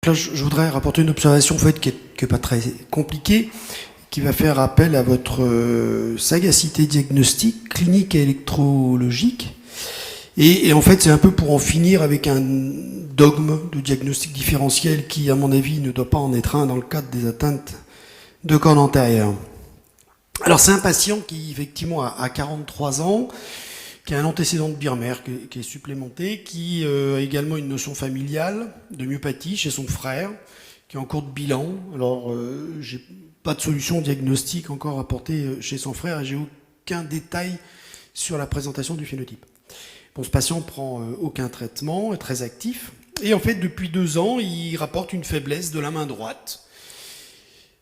là, je voudrais rapporter une observation en fait, qui est pas très compliquée, qui va faire appel à votre sagacité diagnostique, clinique et électrologique. Et en fait, c'est un peu pour en finir avec un dogme de diagnostic différentiel qui, à mon avis, ne doit pas en être un dans le cadre des atteintes de corne antérieure. Alors, c'est un patient qui, effectivement, a 43 ans, qui a un antécédent de Birmer qui est supplémenté, qui a également une notion familiale de myopathie chez son frère, qui est en cours de bilan. Alors, j'ai pas de solution diagnostique encore apportée chez son frère et j'ai aucun détail sur la présentation du phénotype. Bon, ce patient prend aucun traitement, est très actif. Et en fait, depuis 2 ans, il rapporte une faiblesse de la main droite.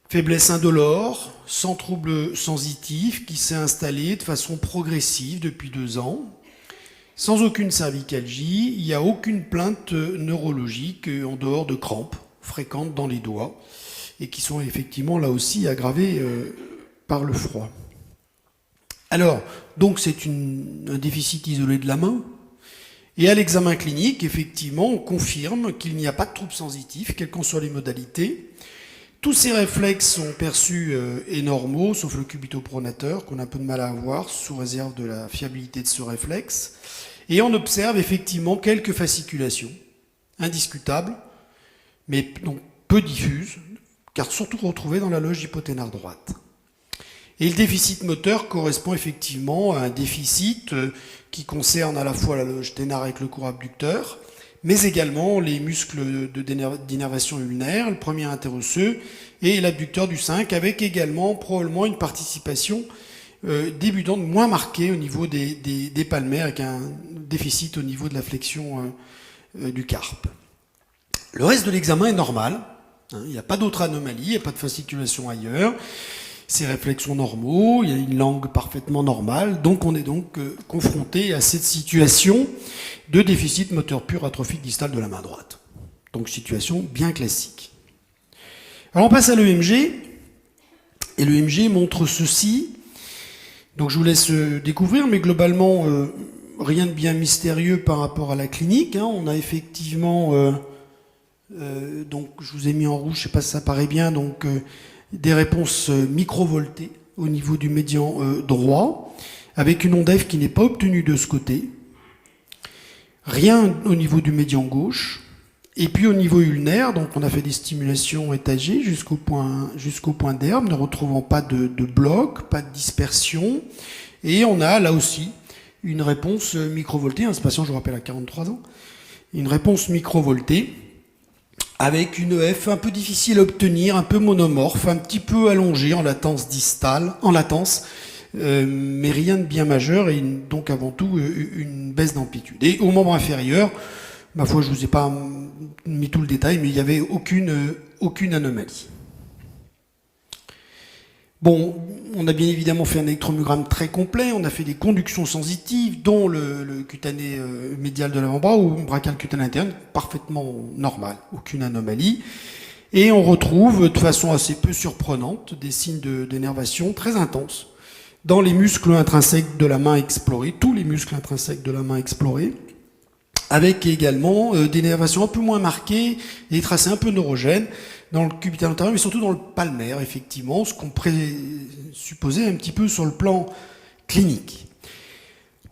Faiblesse indolore, sans trouble sensitif, qui s'est installée de façon progressive depuis 2 ans, sans aucune cervicalgie, il n'y a aucune plainte neurologique en dehors de crampes fréquentes dans les doigts, et qui sont effectivement là aussi aggravées par le froid. Alors, donc c'est un déficit isolé de la main, et à l'examen clinique, effectivement, on confirme qu'il n'y a pas de trouble sensitif, quelles qu'en soient les modalités. Tous ces réflexes sont perçus et normaux, sauf le cubitopronateur, qu'on a un peu de mal à avoir, sous réserve de la fiabilité de ce réflexe. Et on observe effectivement quelques fasciculations, indiscutables, mais donc peu diffuses, car surtout retrouvées dans la loge hypothénare droite. Et le déficit moteur correspond effectivement à un déficit qui concerne à la fois la loge thénare avec le court abducteur, mais également les muscles d'innervation ulnaire, le premier interosseux et l'abducteur du 5, avec également probablement une participation débutante moins marquée au niveau des palmaires, avec un déficit au niveau de la flexion du carpe. Le reste de l'examen est normal, hein, il n'y a pas d'autre anomalie, il n'y a pas de fasciculation ailleurs, ces réflexes sont normaux, il y a une langue parfaitement normale, donc on est donc confronté à cette situation de déficit moteur pur atrophique distal de la main droite. Donc situation bien classique. Alors on passe à l'EMG, et l'EMG montre ceci. Donc je vous laisse découvrir, mais globalement, rien de bien mystérieux par rapport à la clinique. Hein. On a effectivement, donc je vous ai mis en rouge, je ne sais pas si ça paraît bien, donc des réponses microvoltées au niveau du médian droit, avec une onde F qui n'est pas obtenue de ce côté. Rien au niveau du médian gauche. Et puis au niveau ulnaire, donc on a fait des stimulations étagées jusqu'au point d'herbe, ne retrouvant pas de bloc, pas de dispersion. Et on a là aussi une réponse microvoltée. Ce patient, je vous rappelle, a 43 ans. Une réponse microvoltée avec une F un peu difficile à obtenir, un peu monomorphe, un petit peu allongée en latence distale, mais rien de bien majeur et donc avant tout une baisse d'amplitude. Et au membre inférieur, ma foi, je vous ai pas mis tout le détail, mais il n'y avait aucune anomalie. Bon, on a bien évidemment fait un électromyogramme très complet, on a fait des conductions sensitives, dont le cutané médial de l'avant-bras ou brachial cutané interne, parfaitement normal, aucune anomalie. Et on retrouve de façon assez peu surprenante des signes d'énervation très intenses dans les muscles intrinsèques de la main explorés, tous les muscles intrinsèques de la main explorés, avec également des énervations un peu moins marquées, des tracés un peu neurogènes dans le cubital antérieur, mais surtout dans le palmaire, effectivement, ce qu'on présupposait un petit peu sur le plan clinique.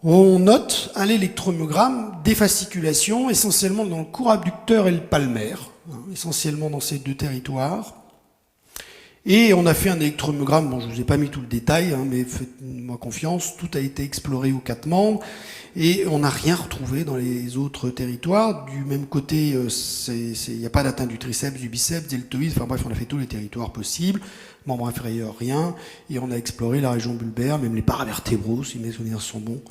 On note à l'électromyogramme des fasciculations, essentiellement dans le court abducteur et le palmaire, essentiellement dans ces 2 territoires. Et on a fait un électromyogramme, bon je ne vous ai pas mis tout le détail, mais faites-moi confiance, tout a été exploré aux 4 membres, et on n'a rien retrouvé dans les autres territoires. Du même côté, il n'y a pas d'atteinte du triceps, du biceps, deltoïde, enfin bref, on a fait tous les territoires possibles, membre inférieur, rien, et on a exploré la région bulbaire, même les paravertébraux, si mes souvenirs sont bons,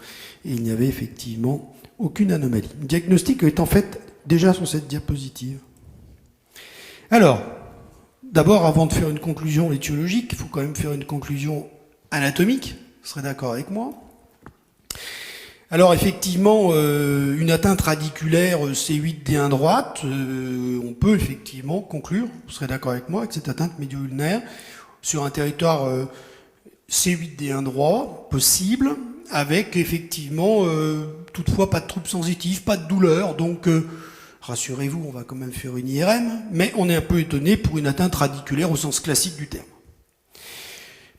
et il n'y avait effectivement aucune anomalie. Le diagnostic est en fait déjà sur cette diapositive. Alors, d'abord, avant de faire une conclusion étiologique, il faut quand même faire une conclusion anatomique. Vous serez d'accord avec moi? Alors, effectivement, une atteinte radiculaire C8-D1 droite, on peut effectivement conclure, vous serez d'accord avec moi, avec cette atteinte médio-ulnaire sur un territoire C8-D1 droit possible, avec effectivement, toutefois, pas de troubles sensitifs, pas de douleur, donc Rassurez-vous, on va quand même faire une IRM, mais on est un peu étonné pour une atteinte radiculaire au sens classique du terme.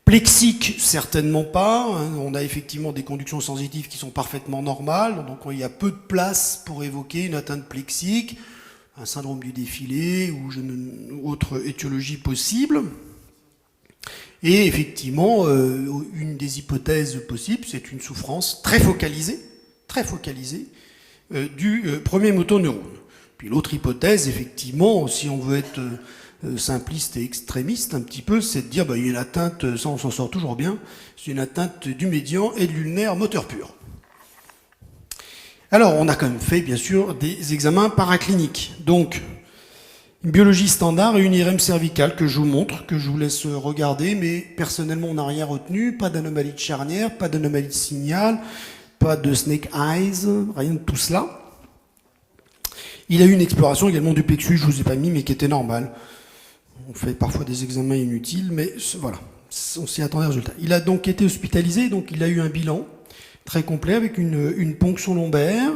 Plexique, certainement pas. On a effectivement des conductions sensitives qui sont parfaitement normales, donc il y a peu de place pour évoquer une atteinte plexique, un syndrome du défilé ou autre étiologie possible. Et effectivement, une des hypothèses possibles, c'est une souffrance très focalisée du premier motoneurone. Puis l'autre hypothèse, effectivement, si on veut être simpliste et extrémiste un petit peu, c'est de dire il y a une atteinte, ça on s'en sort toujours bien, c'est une atteinte du médian et de l'ulnaire moteur pur. Alors on a quand même fait bien sûr des examens paracliniques. Donc une biologie standard et une IRM cervicale que je vous montre, que je vous laisse regarder, mais personnellement on n'a rien retenu, pas d'anomalie de charnière, pas d'anomalie de signal, pas de snake eyes, rien de tout cela. Il a eu une exploration également du plexus, je ne vous ai pas mis, mais qui était normale. On fait parfois des examens inutiles, mais voilà, on s'y attendait au résultat. Il a donc été hospitalisé, donc il a eu un bilan très complet avec une ponction lombaire,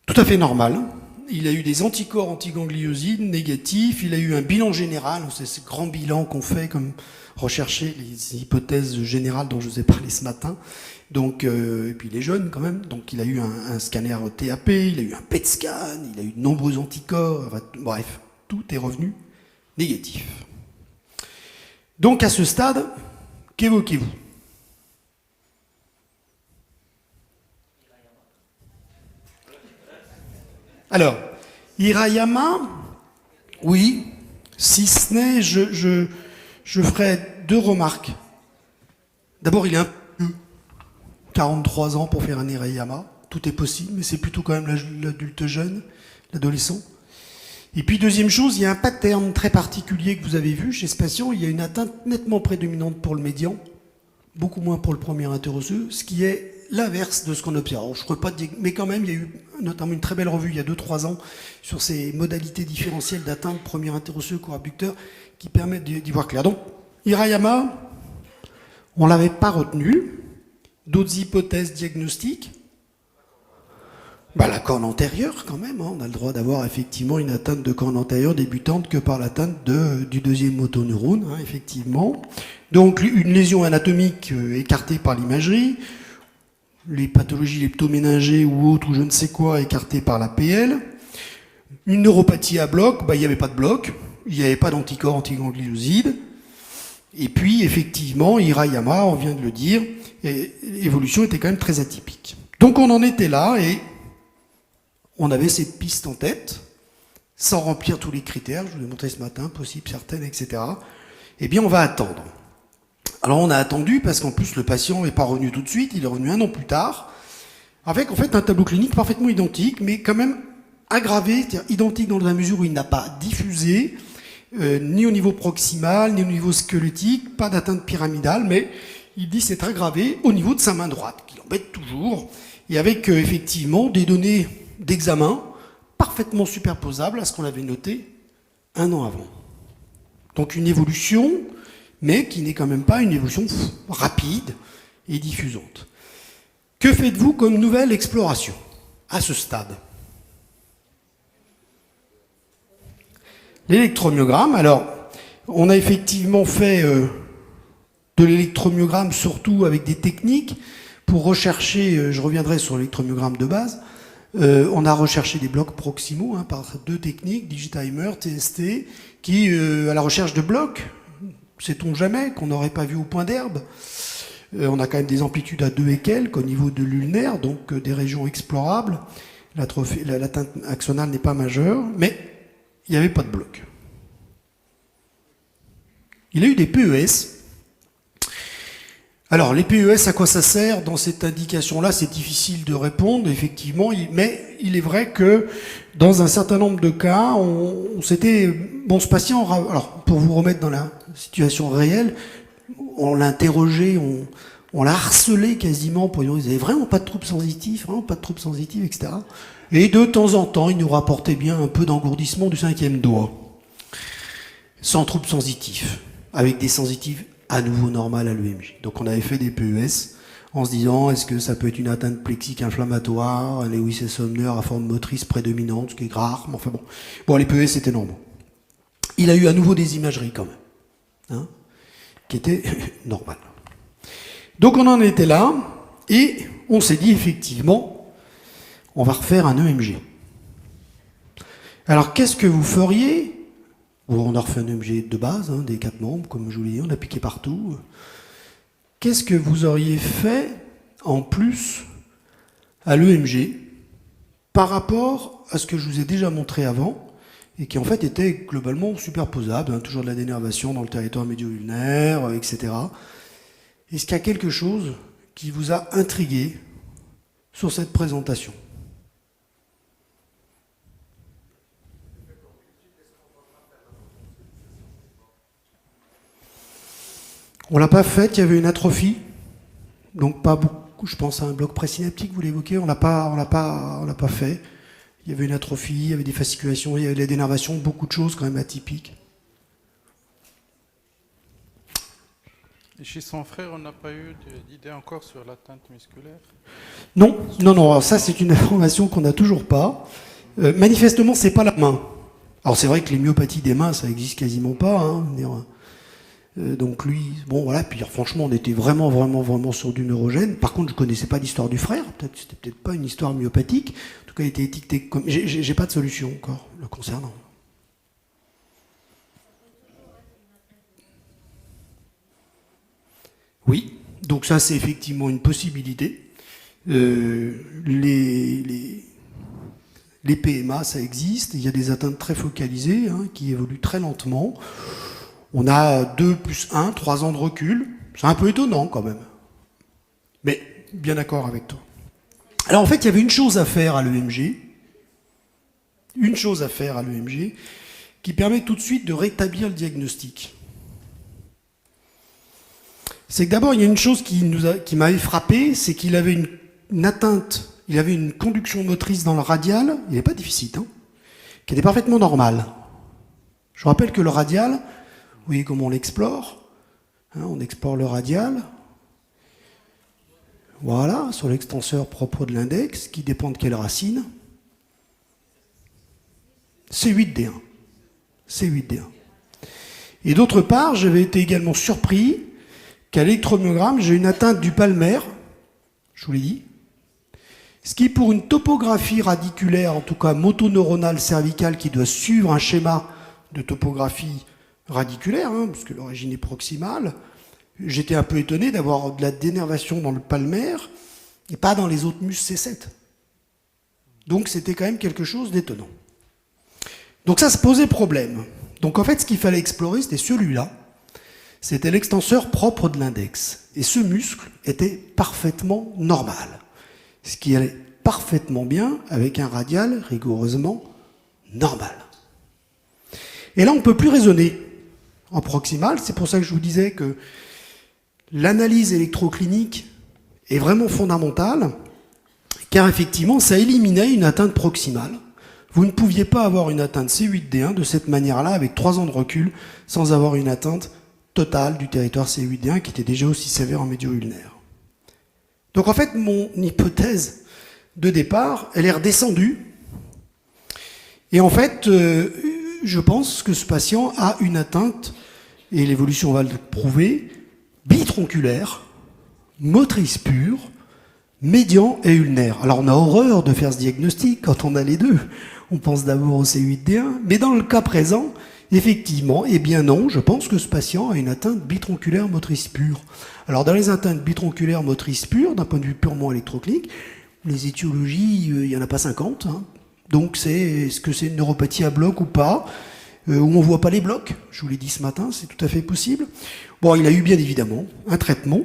tout à fait normale. Il a eu des anticorps antigangliosides négatifs, il a eu un bilan général, c'est ce grand bilan qu'on fait comme rechercher les hypothèses générales dont je vous ai parlé ce matin. Donc, et puis il est jeune quand même, donc il a eu un scanner TAP, il a eu un PET scan, il a eu de nombreux anticorps, bref, tout est revenu négatif. Donc à ce stade, qu'évoquez-vous ? Alors, Hirayama, oui, si ce n'est, je ferai deux remarques. D'abord, il est un peu 43 ans pour faire un Hirayama, tout est possible, mais c'est plutôt quand même l'adulte jeune, l'adolescent. Et puis deuxième chose, il y a un pattern très particulier que vous avez vu chez ce patient, il y a une atteinte nettement prédominante pour le médian, beaucoup moins pour le premier interosseux, ce qui est l'inverse de ce qu'on observe. Alors, je ne crois pas, mais quand même, il y a eu notamment une très belle revue il y a 2-3 ans sur ces modalités différentielles d'atteinte premier interosseux co-abducteur qui permettent d'y voir clair. Donc, Hirayama, on ne l'avait pas retenu. D'autres hypothèses diagnostiques ? La corne antérieure, quand même. On a le droit d'avoir effectivement une atteinte de corne antérieure débutante que par l'atteinte du deuxième motoneurone, effectivement. Donc, une lésion anatomique écartée par l'imagerie, les pathologies leptoméningées ou autres, ou je ne sais quoi, écartées par la PL. Une neuropathie à bloc, il n'y avait pas de bloc, il n'y avait pas d'anticorps antigangliosides. Et puis, effectivement, Hirayama, on vient de le dire, l'évolution était quand même très atypique. Donc on en était là et on avait cette piste en tête, sans remplir tous les critères, je vous l'ai montré ce matin, possible, certaines, etc. Eh bien, on va attendre. Alors on a attendu parce qu'en plus le patient n'est pas revenu tout de suite, il est revenu 1 an plus tard, avec en fait un tableau clinique parfaitement identique, mais quand même aggravé, c'est-à-dire identique dans la mesure où il n'a pas diffusé, ni au niveau proximal, ni au niveau squelettique, pas d'atteinte pyramidale, mais il dit c'est aggravé au niveau de sa main droite, qui l'embête toujours, et avec effectivement des données d'examen parfaitement superposables à ce qu'on avait noté 1 an avant. Donc une évolution, mais qui n'est quand même pas une évolution rapide et diffusante. Que faites-vous comme nouvelle exploration à ce stade ? L'électromyogramme, alors, on a effectivement fait de l'électromyogramme surtout avec des techniques pour rechercher, je reviendrai sur l'électromyogramme de base, on a recherché des blocs proximaux par 2 techniques, Digitimer, TST, qui, à la recherche de blocs, sait-on jamais, qu'on n'aurait pas vu au point d'herbe. On a quand même des amplitudes à 2 et quelques au niveau de l'ulnaire, donc des régions explorables. L'atteinte axonale n'est pas majeure, mais il n'y avait pas de bloc. Il a eu des PES. Alors, les PES, à quoi ça sert ? Dans cette indication-là, c'est difficile de répondre, effectivement, mais il est vrai que dans un certain nombre de cas, ce patient, alors, pour vous remettre dans la situation réelle, on l'a interrogé, on l'a harcelé quasiment pour lui dire, ils n'avaient vraiment pas de troubles sensitifs, etc. Et de temps en temps, il nous rapportait bien un peu d'engourdissement du 5e doigt. Sans troubles sensitifs, avec des sensitifs à nouveau normales à l'EMG. Donc on avait fait des PES, en se disant est-ce que ça peut être une atteinte plexique inflammatoire, un Lewis et Sumner à forme motrice prédominante, ce qui est rare, mais enfin bon. Bon, les PES c'était normaux. Il a eu à nouveau des imageries quand même, hein, qui étaient normales. Donc on en était là, et on s'est dit effectivement, on va refaire un EMG. Alors qu'est-ce que vous feriez? Bon, on a refait un EMG de base, hein, des 4 membres, comme je vous l'ai dit, on a piqué partout. Qu'est-ce que vous auriez fait en plus à l'EMG par rapport à ce que je vous ai déjà montré avant et qui en fait était globalement superposable, hein, toujours de la dénervation dans le territoire médio-ulnaire, etc. Est-ce qu'il y a quelque chose qui vous a intrigué sur cette présentation? On l'a pas faite, il y avait une atrophie, donc pas beaucoup, je pense à un bloc présynaptique, vous l'évoquez, on l'a pas fait. Il y avait une atrophie, il y avait des fasciculations, il y avait de la dénervation, beaucoup de choses quand même atypiques. Et chez son frère, on n'a pas eu d'idée encore sur l'atteinte musculaire? Non. Alors ça, c'est une information qu'on n'a toujours pas. Manifestement, c'est pas la main. Alors c'est vrai que les myopathies des mains, ça existe quasiment pas. Hein. Donc lui, bon voilà. Puis franchement, on était vraiment sur du neurogène. Par contre, je connaissais pas l'histoire du frère. C'était peut-être pas une histoire myopathique. En tout cas, il était étiqueté comme. J'ai pas de solution encore le concernant. Oui, donc ça c'est effectivement une possibilité. Les PMA, ça existe. Il y a des atteintes très focalisées hein, qui évoluent très lentement. On a 2 plus 1, 3 ans de recul. C'est un peu étonnant quand même. Mais bien d'accord avec toi. Alors en fait, il y avait une chose à faire à l'EMG. Une chose à faire à l'EMG qui permet tout de suite de rétablir le diagnostic. C'est que d'abord, il y a une chose qui m'avait frappé, c'est qu'il avait une atteinte, il avait une conduction motrice dans le radial, il n'est pas déficit, hein, qui était parfaitement normale. Je rappelle que le radial, vous voyez comment on l'explore, hein, on explore le radial, voilà, sur l'extenseur propre de l'index, qui dépend de quelle racine? C8D1. C8D1. Et d'autre part, j'avais été également surpris qu'à l'électromyogramme, j'ai une atteinte du palmaire, je vous l'ai dit, ce qui pour une topographie radiculaire, en tout cas motoneuronale cervicale, qui doit suivre un schéma de topographie radiculaire, hein, parce que l'origine est proximale, j'étais un peu étonné d'avoir de la dénervation dans le palmaire et pas dans les autres muscles C7. Donc c'était quand même quelque chose d'étonnant. Donc ça se posait problème. Donc en fait, ce qu'il fallait explorer, c'était celui-là. C'était l'extenseur propre de l'index. Et ce muscle était parfaitement normal. Ce qui allait parfaitement bien avec un radial rigoureusement normal. Et là, on ne peut plus raisonner en proximal. C'est pour ça que je vous disais que l'analyse électroclinique est vraiment fondamentale, car effectivement, ça éliminait une atteinte proximale. Vous ne pouviez pas avoir une atteinte C8D1 de cette manière-là, avec 3 ans de recul, sans avoir une atteinte totale du territoire C8D1 qui était déjà aussi sévère en médio-ulnaire. Donc en fait, mon hypothèse de départ, elle est redescendue. Et en fait, je pense que ce patient a une atteinte, et l'évolution va le prouver, bitronculaire, motrice pure, médian et ulnaire. Alors on a horreur de faire ce diagnostic quand on a les deux. On pense d'abord au C8D1, mais dans le cas présent, effectivement, eh bien non, je pense que ce patient a une atteinte bitronculaire motrice pure. Alors dans les atteintes bitronculaires motrices pures, d'un point de vue purement électroclinique, les étiologies, il n'y en a pas 50. Hein. Donc est-ce que c'est une neuropathie à bloc ou pas, où on ne voit pas les blocs, je vous l'ai dit ce matin, c'est tout à fait possible. Bon, il a eu bien évidemment un traitement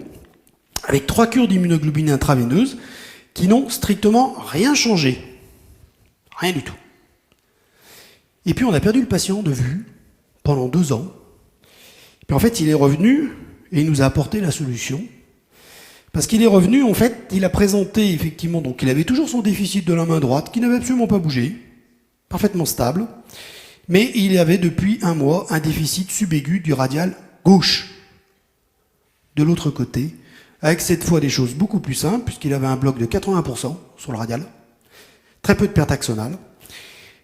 avec 3 cures d'immunoglobulines intraveineuses qui n'ont strictement rien changé. Rien du tout. Et puis on a perdu le patient de vue pendant 2 ans. Et puis en fait, il est revenu et il nous a apporté la solution. Parce qu'il est revenu, en fait, il a présenté effectivement, donc il avait toujours son déficit de la main droite qui n'avait absolument pas bougé, parfaitement stable, mais il avait depuis 1 mois un déficit subaigu du radial gauche. De l'autre côté, avec cette fois des choses beaucoup plus simples, puisqu'il avait un bloc de 80% sur le radial, très peu de perte axonale,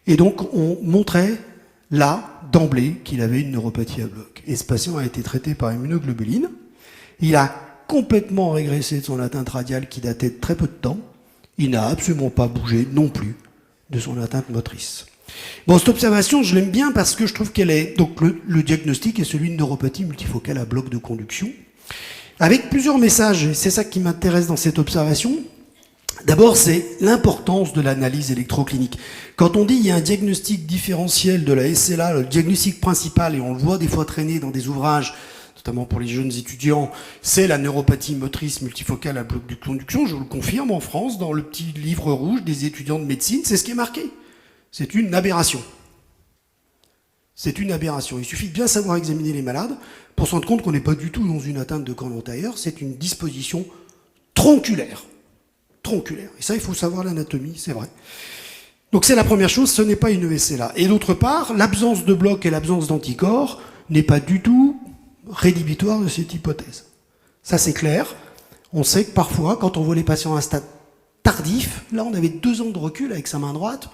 et donc on montrait là, d'emblée, qu'il avait une neuropathie à bloc. Et ce patient a été traité par immunoglobuline, il a complètement régressé de son atteinte radiale qui datait de très peu de temps, il n'a absolument pas bougé non plus de son atteinte motrice. Bon, cette observation, je l'aime bien parce que je trouve qu'elle est... Donc le diagnostic est celui de neuropathie multifocale à bloc de conduction, avec plusieurs messages, et c'est ça qui m'intéresse dans cette observation. D'abord, c'est l'importance de l'analyse électroclinique. Quand on dit qu'il y a un diagnostic différentiel de la SLA, le diagnostic principal, et on le voit des fois traîner dans des ouvrages, notamment pour les jeunes étudiants, c'est la neuropathie motrice multifocale à bloc de conduction. Je vous le confirme, en France, dans le petit livre rouge des étudiants de médecine, c'est ce qui est marqué. C'est une aberration. C'est une aberration. Il suffit de bien savoir examiner les malades pour se rendre compte qu'on n'est pas du tout dans une atteinte de corps antérieur, c'est une disposition tronculaire. Tronculaire. Et ça, il faut savoir l'anatomie, c'est vrai. Donc c'est la première chose, ce n'est pas une ESLA. Et d'autre part, l'absence de bloc et l'absence d'anticorps n'est pas du tout rédhibitoire de cette hypothèse. Ça, c'est clair. On sait que parfois, quand on voit les patients à un stade tardif, là, on avait 2 ans de recul avec sa main droite,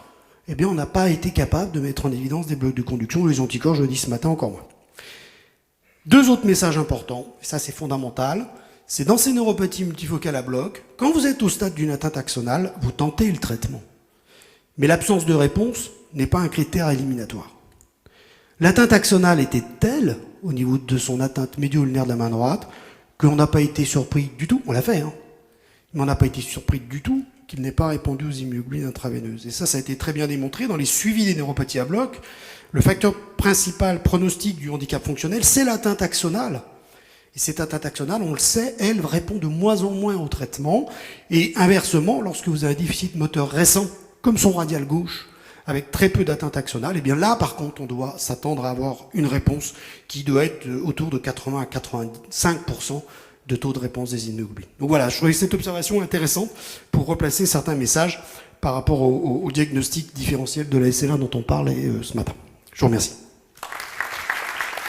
eh bien, on n'a pas été capable de mettre en évidence des blocs de conduction. Les anticorps, je le dis ce matin, encore moins. 2 autres messages importants, et ça, c'est fondamental. C'est dans ces neuropathies multifocales à bloc, quand vous êtes au stade d'une atteinte axonale, vous tentez le traitement. Mais l'absence de réponse n'est pas un critère éliminatoire. L'atteinte axonale était telle, au niveau de son atteinte médio-ulnaire de la main droite, qu'on n'a pas été surpris du tout, on l'a fait, hein, mais on n'a pas été surpris du tout qu'il n'ait pas répondu aux immunoglobulines intraveineuses. Et ça a été très bien démontré dans les suivis des neuropathies à bloc. Le facteur principal pronostic du handicap fonctionnel, c'est l'atteinte axonale. Et cette atteinte axonale, on le sait, elle répond de moins en moins au traitement. Et inversement, lorsque vous avez un déficit moteur récent, comme son radial gauche, avec très peu d'atteinte axonale, et bien là, par contre, on doit s'attendre à avoir une réponse qui doit être autour de 80 à 85% de taux de réponse des immunoglobulines. Donc voilà, je trouvais cette observation intéressante pour replacer certains messages par rapport au diagnostic différentiel de la SLA dont on parlait ce matin. Je vous remercie.